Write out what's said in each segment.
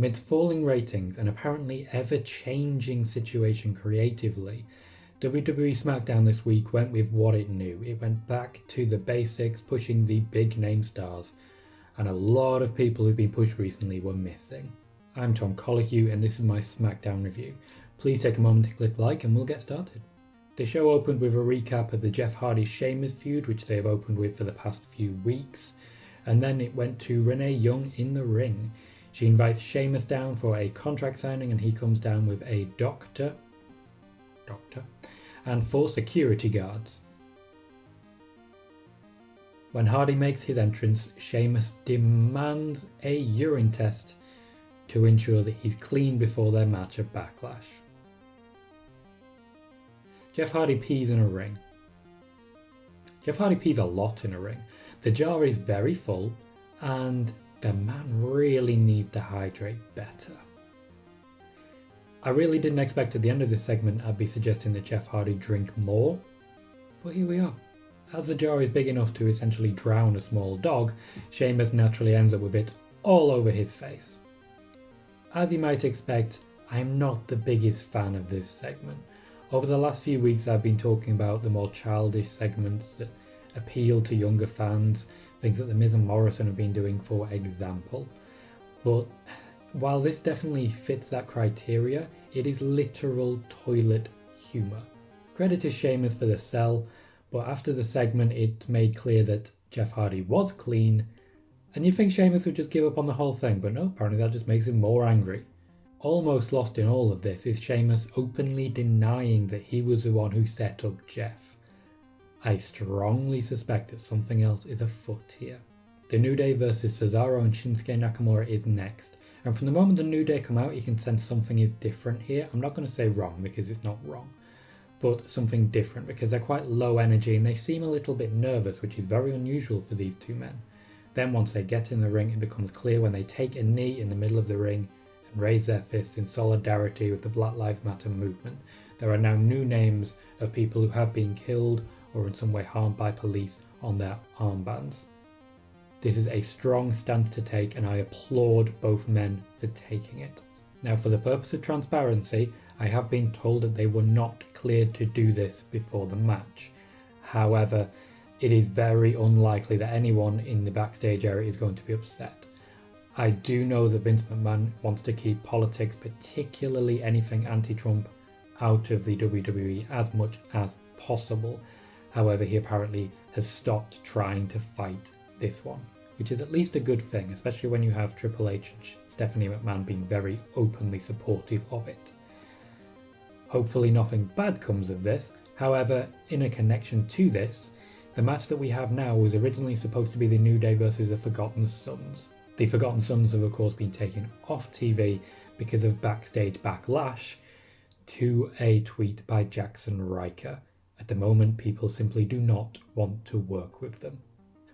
Amidst falling ratings and apparently ever-changing situation creatively, WWE SmackDown this week went with what it knew. It went back to the basics, pushing the big name stars, and a lot of people who've been pushed recently were missing. I'm Tom Collihew and this is my SmackDown review. Please take a moment to click like and we'll get started. The show opened with a recap of the Jeff Hardy Sheamus feud, which they have opened with for the past few weeks, and then it went to Renee Young in the ring. She invites Sheamus down for a contract signing and he comes down with a doctor and 4 security guards. When Hardy makes his entrance, Sheamus demands a urine test to ensure that he's clean before their match at Backlash. Jeff Hardy pees in a ring. Jeff Hardy pees a lot in a ring. The jar is very full and the man really needs to hydrate better. I really didn't expect at the end of this segment I'd be suggesting that Jeff Hardy drink more, but here we are. As the jar is big enough to essentially drown a small dog, Sheamus naturally ends up with it all over his face. As you might expect, I'm not the biggest fan of this segment. Over the last few weeks I've been talking about the more childish segments that appeal to younger fans, things that The Miz and Morrison have been doing, for example. But while this definitely fits that criteria, it is literal toilet humour. Credit to Sheamus for the sell, but after the segment it made clear that Jeff Hardy was clean, and you'd think Sheamus would just give up on the whole thing, but no, apparently that just makes him more angry. Almost lost in all of this is Sheamus openly denying that he was the one who set up Jeff. I strongly suspect that something else is afoot here. The New Day versus Cesaro and Shinsuke Nakamura is next, and from the moment the New Day come out you can sense something is different here. I'm not going to say wrong because it's not wrong, but something different because they're quite low energy and they seem a little bit nervous, which is very unusual for these two men. Then once they get in the ring, it becomes clear when they take a knee in the middle of the ring and raise their fists in solidarity with the Black Lives Matter movement. There are now new names of people who have been killed or in some way harmed by police on their armbands. This is a strong stance to take and I applaud both men for taking it. Now, for the purpose of transparency, I have been told that they were not cleared to do this before the match. However, it is very unlikely that anyone in the backstage area is going to be upset. I do know that Vince McMahon wants to keep politics, particularly anything anti-Trump, out of the WWE as much as possible. However, he apparently has stopped trying to fight this one, which is at least a good thing, especially when you have Triple H and Stephanie McMahon being very openly supportive of it. Hopefully nothing bad comes of this. However, in a connection to this, the match that we have now was originally supposed to be the New Day versus the Forgotten Sons. The Forgotten Sons have of course been taken off TV because of backstage backlash to a tweet by Jackson Riker. At the moment, people simply do not want to work with them.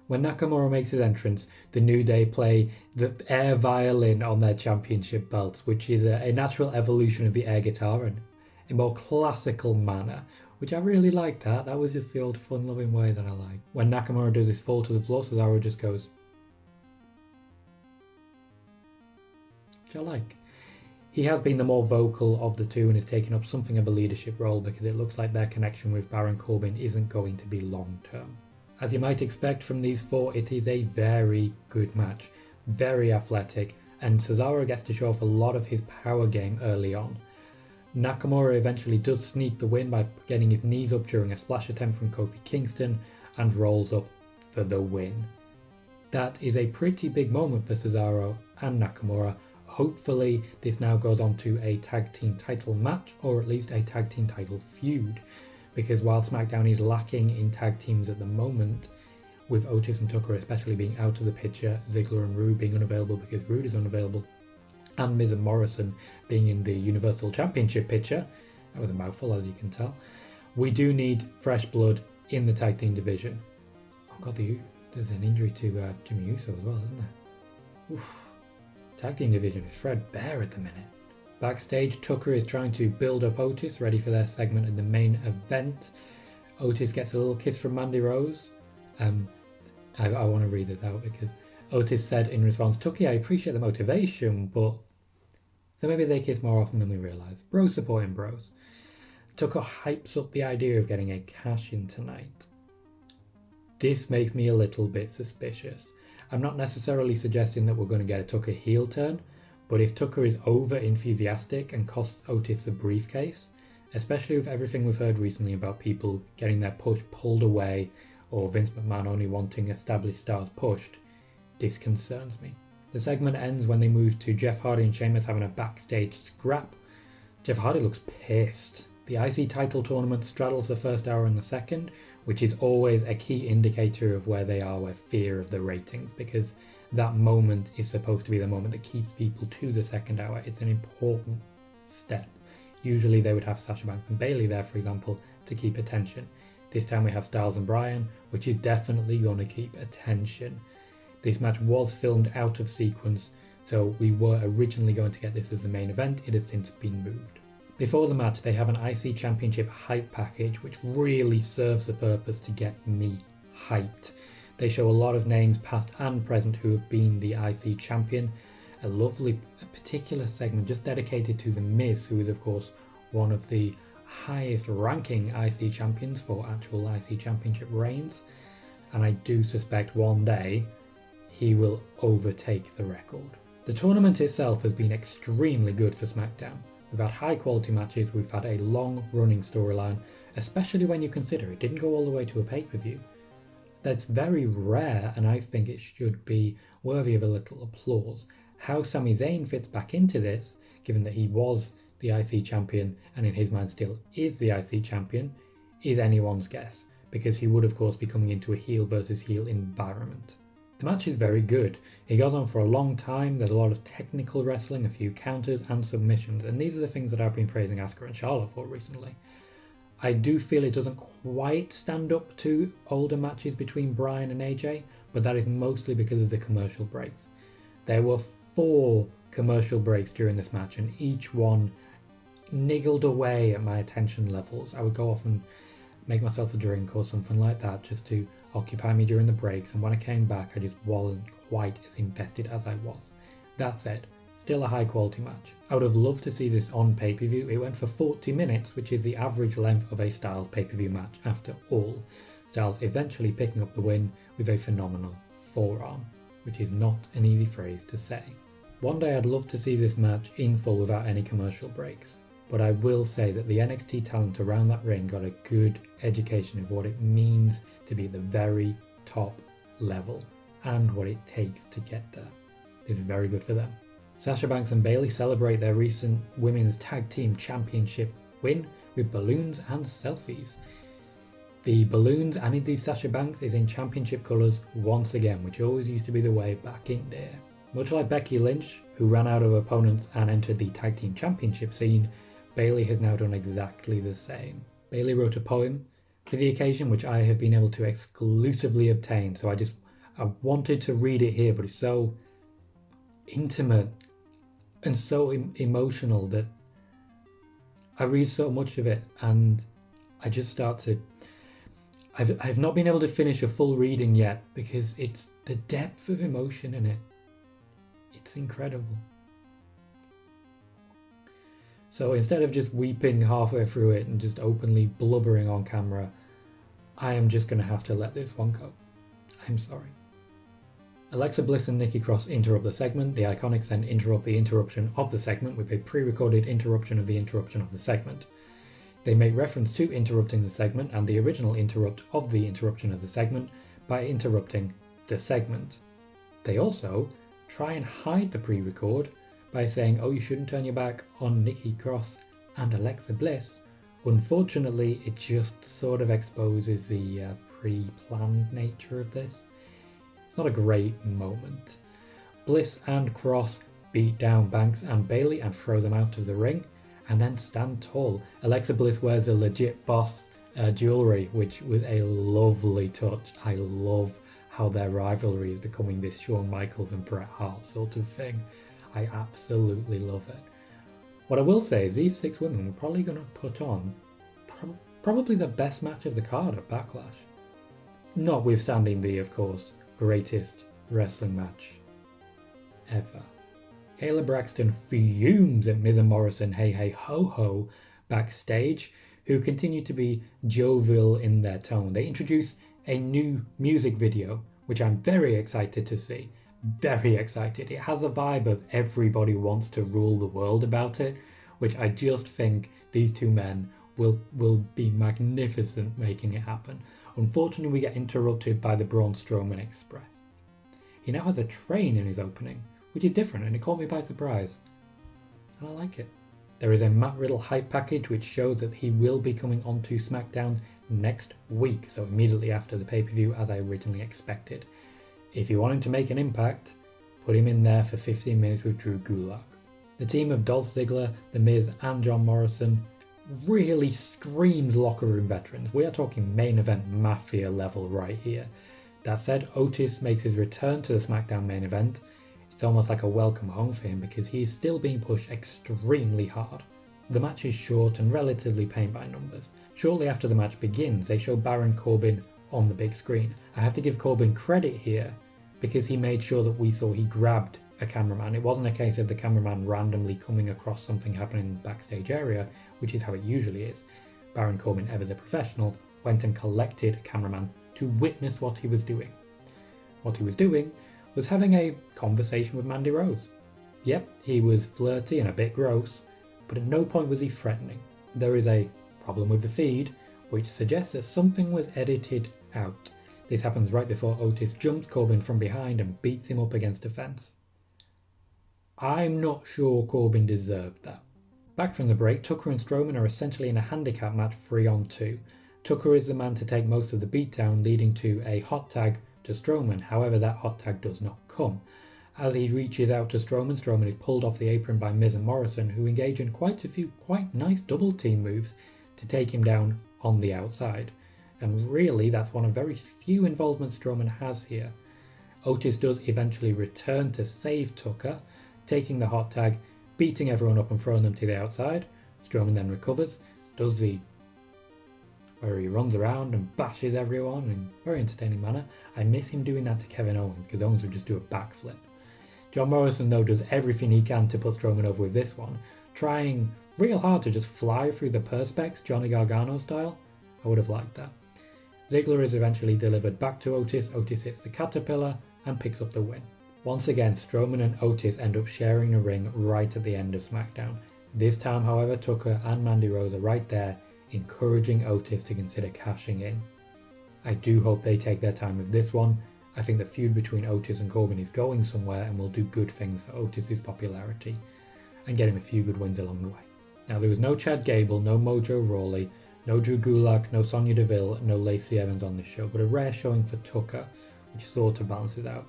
When Nakamura makes his entrance, the New Day play the air violin on their championship belts, which is a natural evolution of the air guitar in a more classical manner, which I really like that. That was just the old fun-loving way that I like. When Nakamura does his fall to the floor, Cesaro just goes, which I like. He has been the more vocal of the two and has taken up something of a leadership role because it looks like their connection with Baron Corbin isn't going to be long-term. As you might expect from these four, it is a very good match, very athletic, and Cesaro gets to show off a lot of his power game early on. Nakamura eventually does sneak the win by getting his knees up during a splash attempt from Kofi Kingston and rolls up for the win. That is a pretty big moment for Cesaro and Nakamura. Hopefully this now goes on to a tag team title match, or at least a tag team title feud, because while SmackDown is lacking in tag teams at the moment, with Otis and Tucker especially being out of the picture, Ziggler and Rude being unavailable because Rude is unavailable, and Miz and Morrison being in the Universal Championship picture, that was a mouthful as you can tell, we do need fresh blood in the tag team division. Oh god, there's an injury to Jimmy Uso as well, isn't there? Oof. Tag team division is threadbare at the minute. Backstage, Tucker is trying to build up Otis, ready for their segment in the main event. Otis gets a little kiss from Mandy Rose. I want to read this out because Otis said in response, "Tucky, I appreciate the motivation, but So maybe they kiss more often than we realise. Bros supporting bros. Tucker hypes up the idea of getting a cash-in tonight. This makes me a little bit suspicious. I'm not necessarily suggesting that we're going to get a Tucker heel turn, but if Tucker is over enthusiastic and costs Otis the briefcase, especially with everything we've heard recently about people getting their push pulled away or Vince McMahon only wanting established stars pushed, this concerns me. The segment ends when they move to Jeff Hardy and Sheamus having a backstage scrap. Jeff Hardy looks pissed. The IC title tournament straddles the first hour and the second, which is always a key indicator of where they are with fear of the ratings, because that moment is supposed to be the moment that keeps people to the second hour. It's an important step. Usually they would have Sasha Banks and Bayley there, for example, to keep attention. This time we have Styles and Bryan, which is definitely going to keep attention. This match was filmed out of sequence, so we were originally going to get this as the main event. It has since been moved. Before the match, they have an IC Championship hype package, which really serves the purpose to get me hyped. They show a lot of names past and present who have been the IC champion. A particular segment just dedicated to The Miz, who is of course one of the highest ranking IC champions for actual IC championship reigns. And I do suspect one day he will overtake the record. The tournament itself has been extremely good for SmackDown. We've had high quality matches, we've had a long running storyline, especially when you consider it didn't go all the way to a pay-per-view. That's very rare, and I think it should be worthy of a little applause. How Sami Zayn fits back into this, given that he was the IC champion and in his mind still is the IC champion, is anyone's guess, because he would of course be coming into a heel versus heel environment. The match is very good. It goes on for a long time, there's a lot of technical wrestling, a few counters and submissions, and these are the things that I've been praising Asuka and Charlotte for recently. I do feel it doesn't quite stand up to older matches between Bryan and AJ, but that is mostly because of the commercial breaks. There were 4 commercial breaks during this match, and each one niggled away at my attention levels. I would go off and make myself a drink or something like that just to occupy me during the breaks, and when I came back I just wasn't quite as invested as I was. That said, still a high quality match. I would have loved to see this on pay-per-view. It went for 40 minutes, which is the average length of a Styles pay-per-view match after all. Styles eventually picking up the win with a phenomenal forearm, which is not an easy phrase to say. One day I'd love to see this match in full without any commercial breaks, but I will say that the NXT talent around that ring got a good education of what it means to be at the very top level and what it takes to get there. This is very good for them. Sasha Banks and Bayley celebrate their recent Women's Tag Team Championship win with balloons and selfies. The balloons and indeed Sasha Banks is in championship colours once again, which always used to be the way back in there. Much like Becky Lynch, who ran out of opponents and entered the Tag Team Championship scene, Bayley has now done exactly the same. Bayley wrote a poem for the occasion, which I have been able to exclusively obtain, so I wanted to read it here, but it's so intimate and so emotional that I read so much of it and I just start to... I've not been able to finish a full reading yet because it's the depth of emotion in it. It's incredible. So instead of just weeping halfway through it and just openly blubbering on camera, I am just going to have to let this one go. I'm sorry. Alexa Bliss and Nikki Cross interrupt the segment. The Iconics then interrupt the interruption of the segment with a pre-recorded interruption of the interruption of the segment. They make reference to interrupting the segment and the original interrupt of the interruption of the segment by interrupting the segment. They also try and hide the pre-record by saying, oh, you shouldn't turn your back on Nikki Cross and Alexa Bliss. Unfortunately, it just sort of exposes the pre-planned nature of this. It's not a great moment. Bliss and Cross beat down Banks and Bayley and throw them out of the ring, and then stand tall. Alexa Bliss wears a legit boss jewellery, which was a lovely touch. I love how their rivalry is becoming this Shawn Michaels and Bret Hart sort of thing. I absolutely love it. What I will say is these 6 women were probably going to put on probably the best match of the card at Backlash. Notwithstanding the, of course, greatest wrestling match ever. Kayla Braxton fumes at Miz and Morrison hey hey ho ho backstage, who continue to be jovial in their tone. They introduce a new music video, which I'm very excited to see. Very excited. It has a vibe of everybody wants to rule the world about it, which I just think these two men will be magnificent making it happen. Unfortunately, we get interrupted by the Braun Strowman Express. He now has a train in his opening, which is different, and it caught me by surprise. And I like it. There is a Matt Riddle hype package which shows that he will be coming onto SmackDown next week, so immediately after the pay-per-view as I originally expected. If you want him to make an impact, put him in there for 15 minutes with Drew Gulak. The team of Dolph Ziggler, The Miz and John Morrison really screams locker room veterans. We are talking main event mafia level right here. That said, Otis makes his return to the SmackDown main event. It's almost like a welcome home for him because he is still being pushed extremely hard. The match is short and relatively paint by numbers. Shortly after the match begins, they show Baron Corbin on the big screen. I have to give Corbin credit here because he made sure that we saw he grabbed a cameraman. It wasn't a case of the cameraman randomly coming across something happening in the backstage area, which is how it usually is. Baron Corbin, ever the professional, went and collected a cameraman to witness what he was doing. What he was doing was having a conversation with Mandy Rose. Yep, he was flirty and a bit gross, but at no point was he threatening. There is a problem with the feed, which suggests that something was edited out. This happens right before Otis jumps Corbin from behind and beats him up against a fence. I'm not sure Corbin deserved that. Back from the break, Tucker and Strowman are essentially in a handicap match 3-on-2. Tucker is the man to take most of the beatdown, leading to a hot tag to Strowman. However, that hot tag does not come. As he reaches out to Strowman, Strowman is pulled off the apron by Miz and Morrison, who engage in quite a few quite nice double team moves to take him down on the outside. And really, that's one of very few involvements Strowman has here. Otis does eventually return to save Tucker, taking the hot tag, beating everyone up and throwing them to the outside. Strowman then recovers, does the where he runs around and bashes everyone in a very entertaining manner. I miss him doing that to Kevin Owens because Owens would just do a backflip. John Morrison though does everything he can to put Strowman over with this one, trying real hard to just fly through the perspex, Johnny Gargano style. I would have liked that. Ziggler is eventually delivered back to Otis. Otis hits the caterpillar and picks up the win. Once again, Strowman and Otis end up sharing a ring right at the end of SmackDown. This time, however, Tucker and Mandy Rose are right there, encouraging Otis to consider cashing in. I do hope they take their time with this one. I think the feud between Otis and Corbin is going somewhere and will do good things for Otis's popularity and get him a few good wins along the way. Now, there was no Chad Gable, no Mojo Rawley, no Drew Gulak, no Sonya Deville, no Lacey Evans on this show, but a rare showing for Tucker, which sort of balances out.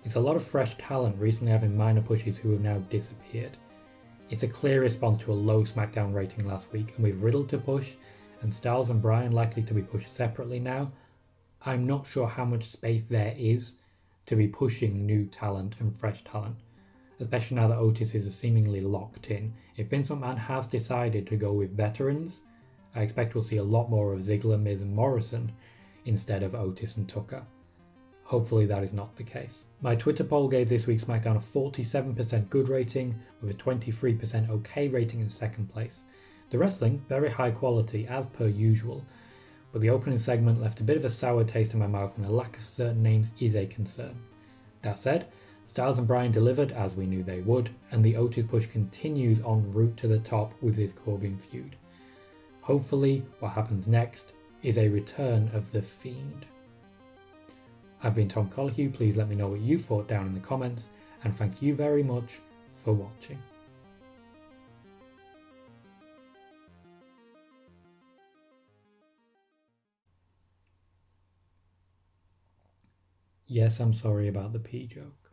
It's a lot of fresh talent recently having minor pushes who have now disappeared. It's a clear response to a low SmackDown rating last week, and with Riddle to push and Styles and Bryan likely to be pushed separately now, I'm not sure how much space there is to be pushing new talent and fresh talent, especially now that Otis is seemingly locked in. If Vince McMahon has decided to go with veterans, I expect we'll see a lot more of Ziggler, Miz and Morrison instead of Otis and Tucker. Hopefully that is not the case. My Twitter poll gave this week's SmackDown a 47% good rating with a 23% okay rating in second place. The wrestling, very high quality as per usual, but the opening segment left a bit of a sour taste in my mouth and the lack of certain names is a concern. That said, Styles and Bryan delivered as we knew they would, and the Otis push continues en route to the top with his Corbin feud. Hopefully what happens next is a return of The Fiend. I've been Tom Colhue, please let me know what you thought down in the comments, and thank you very much for watching. Yes, I'm sorry about the pee joke.